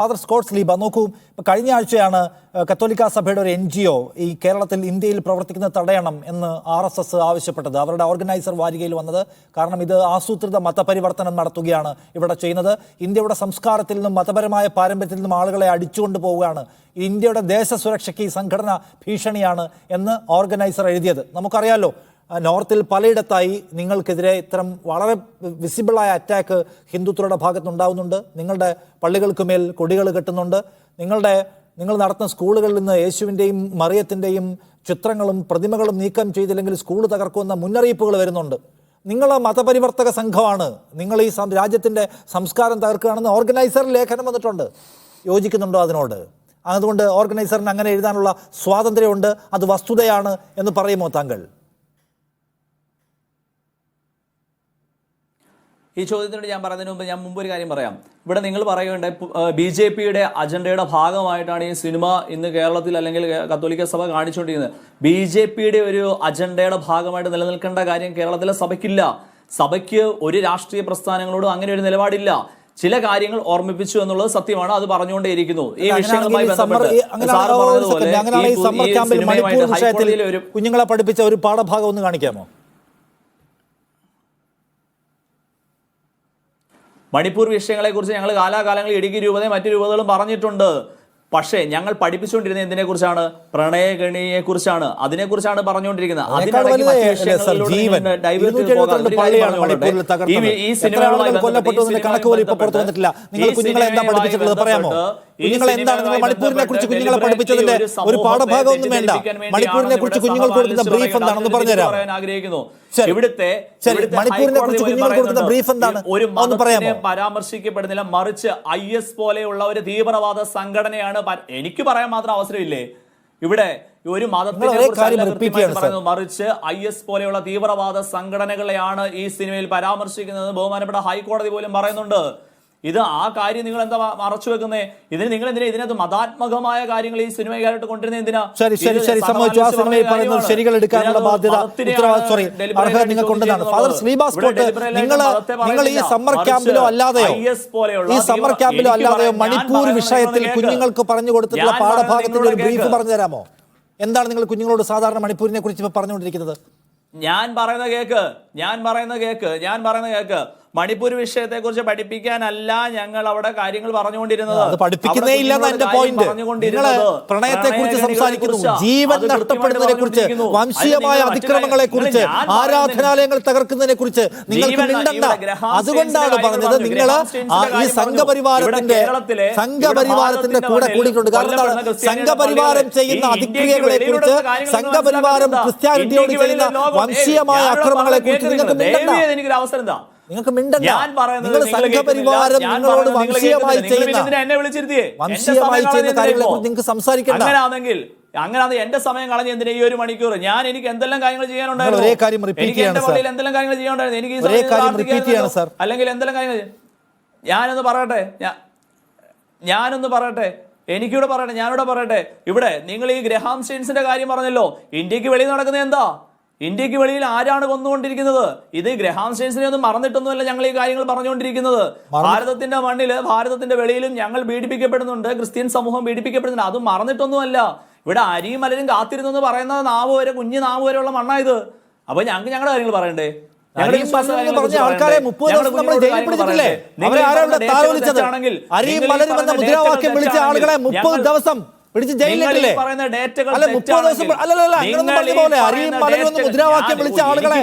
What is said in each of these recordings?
Father Scots Leeba നോക്കൂ, കഴിഞ്ഞ ആഴ്ചയാണ് കത്തോലിക്ക സഭയുടെ ഒരു NGO ഈ കേരളത്തിൽ ഇന്ത്യയിൽ പ്രവർത്തിക്കുന്നത് തടയണം എന്ന് RSS ആവശ്യപ്പെട്ടത്. അവരുടെ ഓർഗനൈസർ വാരികയിൽ വന്നത്. കാരണം ഇത് ആസൂത്രിത മതപരിവർത്തനം നടത്തുകയാണ് ഇവിടെ ചെയ്യുന്നത്. ഇന്ത്യയുടെ സംസ്കാരത്തിൽ നിന്നും മതപരമായ പാരമ്പര്യത്തിൽ നിന്നും ആളുകളെ അടിച്ചുകൊണ്ട് പോവുകയാണ്. ഇന്ത്യയുടെ ദേശസുരക്ഷയ്ക്ക് ഈ സംഘടന ഭീഷണിയാണ് എന്ന് ഓർഗനൈസർ എഴുതിയത്. നമുക്കറിയാലോ, നോർത്തിൽ പലയിടത്തായി നിങ്ങൾക്കെതിരെ ഇത്തരം വളരെ വിസിബിളായ അറ്റാക്ക് ഹിന്ദുത്വയുടെ ഭാഗത്തുനിന്നുണ്ടാവുന്നുണ്ട്. നിങ്ങളുടെ പള്ളികൾക്ക് മേൽ കൊടികൾ കെട്ടുന്നുണ്ട്. നിങ്ങൾ നടത്തുന്ന സ്കൂളുകളിൽ നിന്ന് യേശുവിൻ്റെയും മറിയത്തിൻ്റെയും ചിത്രങ്ങളും പ്രതിമകളും നീക്കം ചെയ്തില്ലെങ്കിൽ സ്കൂൾ തകർക്കുമെന്ന മുന്നറിയിപ്പുകൾ വരുന്നുണ്ട്. നിങ്ങൾ മതപരിവർത്തക സംഘമാണ്, നിങ്ങൾ ഈ രാജ്യത്തിൻ്റെ സംസ്കാരം തകർക്കുകയാണെന്ന് ഓർഗനൈസർ ലേഖനം വന്നിട്ടുണ്ട്. യോജിക്കുന്നുണ്ടോ അതിനോട്? അതുകൊണ്ട് ഓർഗനൈസറിന് അങ്ങനെ എഴുതാനുള്ള സ്വാതന്ത്ര്യമുണ്ട്, അത് വസ്തുതയാണ് എന്ന് പറയുമോ താങ്കൾ? ഈ ചോദ്യത്തിനോട് ഞാൻ പറയുന്നതിന് മുമ്പ് ഞാൻ ഒരു കാര്യം പറയാം. ഇവിടെ നിങ്ങൾ പറയുകയുണ്ടായി BJPയുടെ അജണ്ടയുടെ ഭാഗമായിട്ടാണ് ഈ സിനിമ ഇന്ന് കേരളത്തിൽ അല്ലെങ്കിൽ കത്തോലിക്ക സഭ കാണിച്ചുകൊണ്ടിരിക്കുന്നത്. BJPയുടെ ഒരു അജണ്ടയുടെ ഭാഗമായിട്ട് നിലനിൽക്കേണ്ട കാര്യം കേരളത്തിലെ സഭയ്ക്കില്ല. സഭയ്ക്ക് ഒരു രാഷ്ട്രീയ പ്രസ്ഥാനങ്ങളോടും അങ്ങനെ ഒരു നിലപാടില്ല. ചില കാര്യങ്ങൾ ഓർമ്മിപ്പിച്ചു എന്നുള്ളത് സത്യമാണ്, അത് പറഞ്ഞുകൊണ്ടേയിരിക്കുന്നു. ഈ വിഷയങ്ങളുമായി കുഞ്ഞുങ്ങളെ പഠിപ്പിച്ച ഒരു പാഠഭാഗം ഒന്ന് കാണിക്കാമോ? മണിപ്പൂർ വിഷയങ്ങളെക്കുറിച്ച് ഞങ്ങൾ കാലാകാലങ്ങളിൽ ഇടുക്കി രൂപതയും മറ്റു രൂപതകളും പറഞ്ഞിട്ടുണ്ട്. പക്ഷേ ഞങ്ങൾ പഠിപ്പിച്ചുകൊണ്ടിരുന്നത് എന്തിനെക്കുറിച്ചാണ്? പ്രണയഗണിയെക്കുറിച്ചാണ്. അതിനെക്കുറിച്ചാണ് പറഞ്ഞുകൊണ്ടിരിക്കുന്നത്. മണിപ്പൂരിനെ കുറിച്ച് കുഞ്ഞുങ്ങളെ പഠിപ്പിച്ചതിന്റെ ഒരു പാഠഭാഗം ഒന്നും വേണ്ട. മണിപ്പൂരിനെ കുറിച്ച് കുഞ്ഞുങ്ങൾക്ക് കൊടുക്കുന്ന ബ്രീഫ് എന്താണെന്ന് പറഞ്ഞുതരാം. ആഗ്രഹിക്കുന്നു. മണിപ്പൂരിനെ കുറിച്ച് കുഞ്ഞുങ്ങൾക്ക് കൊടുക്കുന്ന ബ്രീഫ് എന്താണ് ഒരു മതത്തിനെ പരാമർശിക്കപ്പെടുന്നില്ല, മറിച്ച് IS പോലെയുള്ള ഒരു തീവ്രവാദ സംഘടനയാണ്. എനിക്ക് പറയാൻ മാത്രം അവസരമില്ലേ? ഇവിടെ ഒരു മതത്തിനെ പറയുന്നു, മറിച്ച് IS പോലെയുള്ള തീവ്രവാദ സംഘടനകളെയാണ് ഈ സിനിമയിൽ പരാമർശിക്കുന്നത്. ബഹുമാനപ്പെട്ട ഹൈക്കോടതി പോലും പറയുന്നുണ്ട്. ഇത് ആ കാര്യം നിങ്ങൾ എന്താ മറച്ചു വെക്കുന്നേ? ഇതിന് നിങ്ങൾ എന്തിനാ ഇതിനകത്ത് മതാത്മകമായ കാര്യങ്ങൾ ഈ സിനിമയായിട്ട് കൊണ്ടുവരുന്നത് എന്തിനാ? ശരികൾ എടുക്കാനുള്ള ബാധ്യത നിങ്ങൾക്കുണ്ടെന്നാണ് ഫാദർ സ്ലീബ സ്കോട്ട്. നിങ്ങൾ ഈ സമ്മർ ക്യാമ്പിലോ അല്ലാതെയോ മണിപ്പൂർ വിഷയത്തിൽ കുഞ്ഞുങ്ങൾക്ക് പറഞ്ഞു കൊടുത്തിട്ടുള്ള പാഠഭാഗത്തിന്റെ ഒരു ബ്രീഫ് പറഞ്ഞു തരാമോ? എന്താണ് നിങ്ങൾ കുഞ്ഞുങ്ങളോട് സാധാരണ മണിപ്പൂരിനെ കുറിച്ച് പറഞ്ഞുകൊണ്ടിരിക്കുന്നത്? ഞാൻ പറയുന്ന കേക്ക് മണിപ്പൂർ വിഷയത്തെ കുറിച്ച് പഠിപ്പിക്കാനല്ല ഞങ്ങൾ അവിടെ കാര്യങ്ങൾ പറഞ്ഞുകൊണ്ടിരുന്നത്. പ്രണയത്തെ കുറിച്ച് സംസാരിക്കുന്നു, ജീവൻ നഷ്ടപ്പെടുന്നതിനെ കുറിച്ച്, വംശീയമായ അതിക്രമങ്ങളെ കുറിച്ച്, ആരാധനാലയങ്ങൾ തകർക്കുന്നതിനെ കുറിച്ച് നിങ്ങൾക്ക് മിണ്ടണ്ട. അതുകൊണ്ടാണ് പറഞ്ഞത് നിങ്ങൾ ഈ സംഘപരിവാരത്തിന്റെ കൂടെ കൂടിയിട്ടുണ്ട്. കാരണം സംഘപരിവാരം ചെയ്യുന്ന അതിക്രിയകളെ കുറിച്ച്, സംഘപരിവാരം ക്രിസ്ത്യാനിറ്റിയോട് ചെയ്യുന്ന വംശീയമായ അക്രമങ്ങളെ കുറിച്ച് നിങ്ങൾക്ക് മിണ്ടണ്ട. നിങ്ങൾക്ക് മിണ്ടണ്ട. നിങ്ങൾ സംഘപരിവാരം നിങ്ങളോട് വംശീയമായി ചെയ്യുന്ന കാര്യങ്ങളെ കുറിച്ച് നിങ്ങൾക്ക് സംസാരിക്കണ്ട. അങ്ങനെ എന്റെ സമയം കളഞ്ഞ എന്തിനാ ഈ 1 മണിക്കൂർ? എനിക്ക് എന്തെല്ലാം കാര്യങ്ങൾ ചെയ്യാനുണ്ടായിരുന്നു. എനിക്ക് എന്റെ പള്ളിയിൽ എന്തെല്ലാം കാര്യങ്ങൾ ചെയ്യാനുണ്ടായിരുന്നു. എനിക്ക് അല്ലെങ്കിൽ എന്തെല്ലാം കാര്യങ്ങൾ ഞാനൊന്ന് പറയട്ടെ. ഞാനിവിടെ പറയട്ടെ. ഇവിടെ നിങ്ങൾ ഈ ഗ്രഹാം സ്റ്റെയിൻസിന്റെ കാര്യം പറഞ്ഞല്ലോ. ഇന്ത്യക്ക് വെളിയിൽ നടക്കുന്നത് എന്താ? ഇന്ത്യക്ക് വെളിയിൽ ആരാണ് കൊന്നുകൊണ്ടിരിക്കുന്നത്? ഇത് ഗ്രഹാം സ്റ്റെയിൻസിനെ ഒന്നും മറന്നിട്ടൊന്നുമല്ല ഞങ്ങൾ ഈ കാര്യങ്ങൾ പറഞ്ഞുകൊണ്ടിരിക്കുന്നത്. ഭാരതത്തിന്റെ മണ്ണില്, ഭാരതത്തിന്റെ വെളിയിലും ഞങ്ങൾ പീഡിപ്പിക്കപ്പെടുന്നുണ്ട്, ക്രിസ്ത്യൻ സമൂഹം പീഡിപ്പിക്കപ്പെടുന്നുണ്ട്. അതും മറന്നിട്ടൊന്നുമല്ല. ഇവിടെ അരിയും മലരും കാത്തിരുന്നു എന്ന് പറയുന്ന കുഞ്ഞു നാവ് വരെ ഉള്ള മണ്ണായത്. അപ്പൊ ഞങ്ങൾക്ക് ഞങ്ങളുടെ കാര്യങ്ങൾ പറയണ്ടേ? ആൾക്കാരെ 30 ദിവസം നമ്മൾ ജയിലിൽ പിടിച്ചിട്ടില്ലേ? അരിയും മലരും എന്ന മുദ്രാവാക്യം വിളിച്ച ആളുകളെ 30 ദിവസം പിടിച്ച് ജയിലിലിട്ടില്ലേ? മുദ്രാവാക്യം വിളിച്ച ആളുകളെ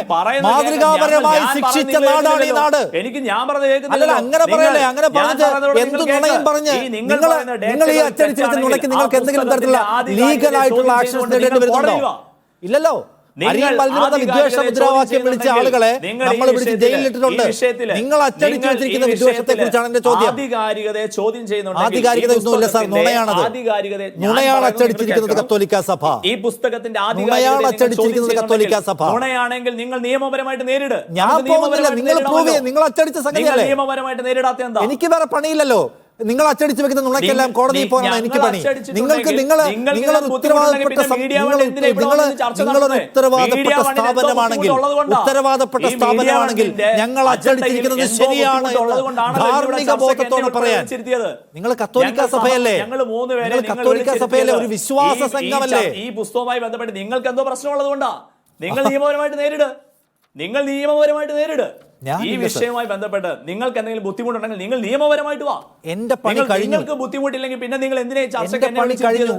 മാതൃകാപരമായി ശിക്ഷിച്ച നാടാണ് ഈ നാട്. അങ്ങനെ പറയല്ലേ? അങ്ങനെ പറഞ്ഞ് എന്ത് നുണയും പറഞ്ഞ് നിങ്ങൾ ഈ അച്ചടിച്ചിരിച്ച നുണയ്ക്ക് നിങ്ങൾക്ക് എന്തെങ്കിലും തരത്തിലുള്ള ലീഗലായിട്ടുള്ള ആക്ഷൻ നേടേണ്ടി വരുന്നുണ്ടോ? ഇല്ലല്ലോ. വിദ്വേഷ മുദ്രാവാക്യം വിളിച്ച ആളുകളെ നമ്മൾ പിടിച്ച് ജയിലിലിട്ടിട്ടുണ്ട്. നിങ്ങൾ അച്ചടിച്ചു വെച്ചിരിക്കുന്ന വിദ്വേഷത്തെ കുറിച്ചാണ് എന്റെ ചോദ്യം. ആധികാരികതയൊന്നുമില്ല സാർ, നുണയാണത്. നുണയാണ് അച്ചടിച്ചിരിക്കുന്നത് കത്തോലിക്ക സഭ. ഈ പുസ്തകത്തിന്റെ നുണയാണ് അച്ചടിച്ചിരിക്കുന്നത് കത്തോലിക്ക സഭ. നുണയാണെങ്കിൽ നിങ്ങൾ നിയമപരമായിട്ട് നേരിടുക. ഞാൻ പോകുന്നില്ല, നിങ്ങൾ പ്രൂവ് ചെയ്യും. നിങ്ങൾ അച്ചടിച്ച സംഗതിയല്ലേ? നിയമപരമായിട്ട് നേരിടാത്ത എന്താ? എനിക്ക് വേറെ പണിയില്ലല്ലോ. നിങ്ങൾ അച്ചടിച്ചു വെക്കുന്ന നുണയ്ക്കെല്ലാം കോടതിയിൽ പോകണം എനിക്ക് പണി. നിങ്ങൾക്ക് നിങ്ങളൊരു ഉത്തരവാദപ്പെട്ട സ്ഥാപനമാണെങ്കിൽ ഞങ്ങൾ അച്ചടിച്ചിരിക്കുന്നത് ശരിയാണ് ധാർമ്മിക ബോധത്തോടെ പറയാൻ. നിങ്ങൾ കത്തോലിക്ക സഭയല്ലേ? നിങ്ങൾ കത്തോലിക്ക സഭയല്ലേ? ഒരു വിശ്വാസ സംഘമല്ലേ? ഈ പുസ്തകവുമായി ബന്ധപ്പെട്ട് നിങ്ങൾക്ക് എന്തോ പ്രശ്നമുള്ളത് കൊണ്ടാ നിങ്ങൾ നിയമപരമായിട്ട് നേരിട്. ഈ വിഷയവുമായി ബന്ധപ്പെട്ട് നിങ്ങൾക്ക് എന്തെങ്കിലും ബുദ്ധിമുട്ടുണ്ടെങ്കിൽ നിങ്ങൾ നിയമപരമായിട്ട് വാ. എന്റെ പണി കഴിഞ്ഞു. നിങ്ങൾക്ക് ബുദ്ധിമുട്ടില്ലെങ്കിൽ പിന്നെ നിങ്ങൾ എന്തിനാ ചർച്ചയ്ക്ക് എന്റെ പണി കഴിഞ്ഞു.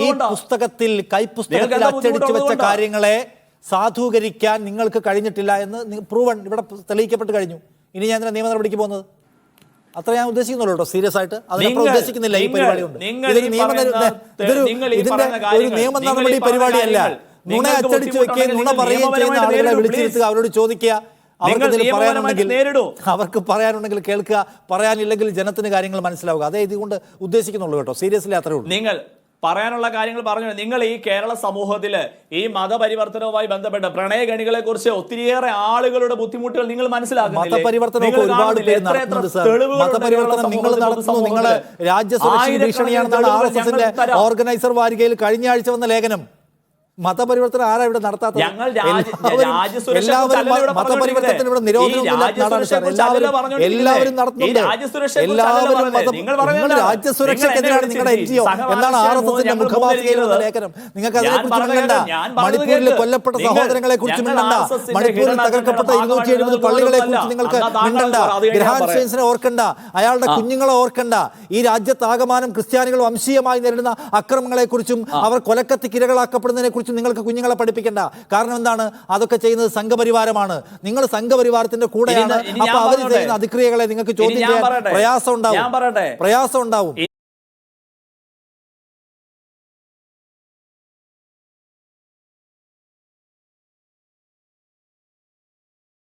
ഈ പുസ്തകത്തിൽ കൈപ്പുസ്തകത്തിൽ അച്ചടിച്ചു വെച്ച കാര്യങ്ങളെ സാധൂകരിക്കാൻ നിങ്ങൾക്ക് കഴിഞ്ഞിട്ടില്ല എന്ന് പ്രൂവൺ ഇവിടെ തെളിയിക്കപ്പെട്ട് കഴിഞ്ഞു. ഇനി ഞാൻ നിയമ നടപടിക്ക് പോകുന്നത് അത്ര ഞാൻ ഉദ്ദേശിക്കുന്നുള്ളൂ കേട്ടോ. സീരിയസ് ആയിട്ട് അതിനപ്പുറം ഉദ്ദേശിക്കുന്നില്ല. ഈ പരിപാടി ഉണ്ട്. ഒരു നിയമ നടപടി പരിപാടിയല്ല. നുണ അച്ചടിച്ചു വെക്കുകയും നുണ പറയുകയും ചെയ്യുന്ന ആളുകളെ വിളിച്ചിരുത്തുക, അവരോട് ചോദിക്കുക, അവർക്ക് പറയാനുണ്ടെങ്കിൽ കേൾക്കുക, പറയാനില്ലെങ്കിൽ ജനത്തിന് കാര്യങ്ങൾ മനസ്സിലാവുക. അതേ ഇതുകൊണ്ട് ഉദ്ദേശിക്കുന്നുള്ളൂ കേട്ടോ. സീരിയസ്ലി അത്രേ ഉള്ളൂ. നിങ്ങൾ പറയാനുള്ള കാര്യങ്ങൾ പറഞ്ഞു. നിങ്ങൾ ഈ കേരള സമൂഹത്തില് ഈ മതപരിവർത്തനവുമായി ബന്ധപ്പെട്ട് പ്രണയഗണികളെ കുറിച്ച് ഒത്തിരിയേറെ ആളുകളുടെ ബുദ്ധിമുട്ടുകൾ നിങ്ങൾ മനസ്സിലാക്കുന്നില്ലേ? മതപരിവർത്തനം ഒരുപാട് പേര് നടത്തുന്നുണ്ട് സാർ. മതപരിവർത്തനം നിങ്ങൾ നടത്തുന്നു. നിങ്ങൾ രാജ്യസുരക്ഷ ഭീഷണിയാണെന്നാണ് RSSന്റെ ഓർഗനൈസർ വാരികയിൽ കഴിഞ്ഞ ആഴ്ച വന്ന ലേഖനം. മതപരിവർത്തനം ആരാ ഇവിടെ നടത്താത്തത്? എല്ലാവരും മതപരിവർത്തനത്തിന് ഇവിടെ നിരോധനമൊന്നുമില്ല. എല്ലാവരും നടത്തുന്നുണ്ട്. എല്ലാവരും രാജ്യസുരക്ഷക്കെതിരാണ് നിങ്ങളുടെ NGO എന്നാണ് RSSന്റെ മുഖവാസികയിൽ വന്ന ലേഖനം. നിങ്ങൾക്ക് അതിനെക്കുറിച്ച് മിണ്ടണ്ട. മണിപ്പൂരിൽ കൊല്ലപ്പെട്ട സഹോദരങ്ങളെ കുറിച്ച് മിണ്ടണ്ട. മണിപ്പൂരിൽ തകർക്കപ്പെട്ട 270 പള്ളികളെ കുറിച്ച് നിങ്ങൾക്ക് മിണ്ടണ്ട. ഗ്രഹാം സ്റ്റെയിൻസിനെ ഓർക്കണ്ട. അയാളുടെ കുഞ്ഞുങ്ങളെ ഓർക്കണ്ട. ഈ രാജ്യത്താകമാനം ക്രിസ്ത്യാനികൾ വംശീയമായി നേരിടുന്ന അക്രമങ്ങളെ കുറിച്ചും അവർ കൊലക്കത്തിക്കിരകളാക്കപ്പെടുന്നതിനെ കുറിച്ചും നിങ്ങൾക്ക് കുഞ്ഞുങ്ങളെ പഠിപ്പിക്കണ്ട. കാരണം എന്താണ്? അതൊക്കെ ചെയ്യുന്നത് സംഘപരിവാരമാണ്. നിങ്ങൾ സംഘപരിവാരത്തിന്റെ കൂടെയാണ്. അപ്പൊ അവർ ചെയ്യുന്ന അതിക്രിയകളെ നിങ്ങൾക്ക് ചോദ്യം ചെയ്യാൻ പ്രയാസം ഉണ്ടാവും.